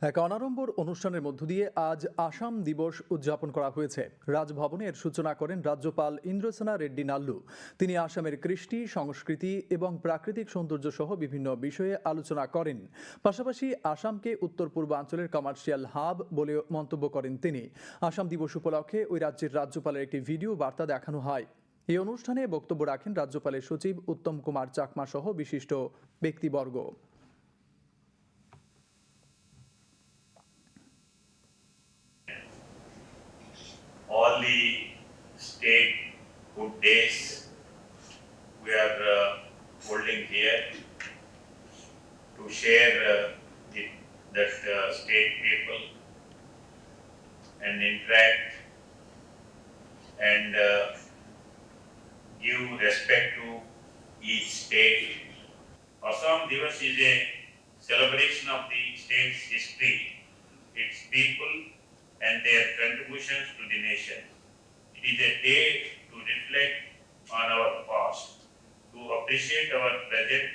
এক অনাড়ম্বর অনুষ্ঠানের মধ্য দিয়ে আজ আসাম দিবস উদযাপন করা হয়েছে। রাজভবনে এর সূচনা করেন রাজ্যপাল ইন্দ্রসেনা রেড্ডি নাল্লু। তিনি আসামের কৃষ্টি, সংস্কৃতি এবং প্রাকৃতিক সৌন্দর্য সহ বিভিন্ন বিষয়ে আলোচনা করেন। পাশাপাশি আসামকে উত্তর পূর্বাঞ্চলের কমার্শিয়াল হাব বলে মন্তব্য করেন তিনি। আসাম দিবস উপলক্ষে ওই রাজ্যের রাজ্যপালের একটি ভিডিও বার্তা দেখানো হয়। এই অনুষ্ঠানে বক্তব্য রাখেন রাজ্যপালের সচিব উত্তম কুমার চাকমা সহ বিশিষ্ট ব্যক্তিবর্গ। All the state food days we are holding here to share that state people and interact and give respect to each state. Assam Divas is a celebration of the state's history, its people and their contributions to the nation. It is a day to reflect on our past, to appreciate our present